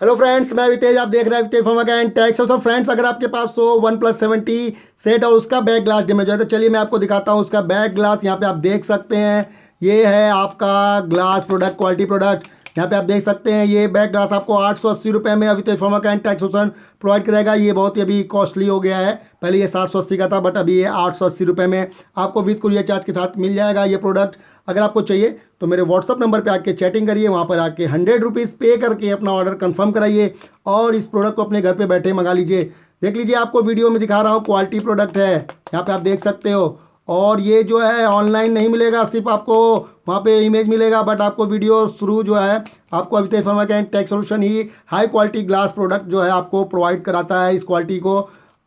Hello friends, मैं अवितेज। आप देख रहे हैं अवितेज फंवर्क्स&टेक। सो फ्रेंड्स, अगर आपके पास OnePlus 70 सेट और उसका बैक ग्लास डैमेज है तो चलिए मैं आपको दिखाता हूँ उसका बैक ग्लास। यहाँ पे आप देख सकते हैं ये है आपका ग्लास प्रोडक्ट, क्वालिटी प्रोडक्ट। यहाँ पे आप देख सकते हैं ये बैक ग्लास आपको 880 रुपये में अवितेज फंवर्क्स&टेक सोल्यूशन प्रोवाइड करेगा। ये बहुत ही अभी कॉस्टली हो गया है, पहले ये 780 का था बट अभी ये 880 रुपये में आपको विद कुरियर चार्ज के साथ मिल जाएगा ये प्रोडक्ट। अगर आपको चाहिए तो मेरे व्हाट्सअप नंबर पे आके चैटिंग करिए, वहाँ पर आके 100 रुपीज़ पे करके अपना ऑर्डर कंफर्म कराइए और इस प्रोडक्ट को अपने घर पे बैठे मंगा लीजिए। देख लीजिए, आपको वीडियो में दिखा रहा हूँ, क्वालिटी प्रोडक्ट है, यहाँ पे आप देख सकते हो। और ये जो है ऑनलाइन नहीं मिलेगा, सिर्फ आपको वहाँ पे इमेज मिलेगा, बट आपको वीडियो थ्रू जो है आपको अवितेज फंवर्क्स&टेक सोल्यूशन ही हाई क्वालिटी ग्लास प्रोडक्ट जो है आपको प्रोवाइड कराता है। इस क्वालिटी को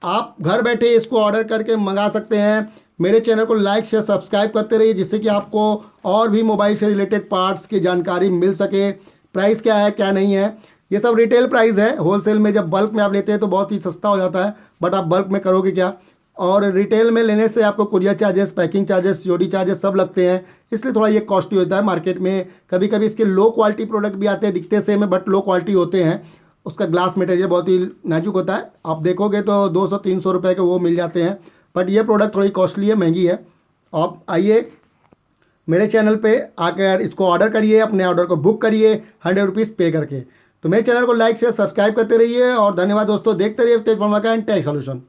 आप घर बैठे इसको ऑर्डर करके मंगा सकते हैं। मेरे चैनल को लाइक शेयर सब्सक्राइब करते रहिए, जिससे कि आपको और भी मोबाइल से रिलेटेड पार्ट्स की जानकारी मिल सके। प्राइस क्या है क्या नहीं है, ये सब रिटेल प्राइस है। होलसेल में जब बल्क में आप लेते हैं तो बहुत ही सस्ता हो जाता है, बट आप बल्क में करोगे क्या। और रिटेल में लेने से आपको courier charges, packing charges, COD charges सब लगते हैं, इसलिए थोड़ा ये कॉस्टली होता है। मार्केट में कभी कभी इसके लो क्वालिटी प्रोडक्ट भी आते हैं, दिखते सेम है बट लो क्वालिटी होते हैं। उसका ग्लास मटेरियल बहुत ही नाजुक होता है, आप देखोगे तो 200-300 रुपये के वो मिल जाते हैं, बट ये प्रोडक्ट थोड़ी कॉस्टली है, महंगी है। आप आइए मेरे चैनल पे आकर इसको ऑर्डर करिए, अपने ऑर्डर को बुक करिए 100 रुपीज़ पे करके। तो मेरे चैनल को लाइक शेयर सब्सक्राइब करते रहिए और धन्यवाद दोस्तों। देखते रहिए अवितेज फंवर्क्स&टेक सोल्यूशन।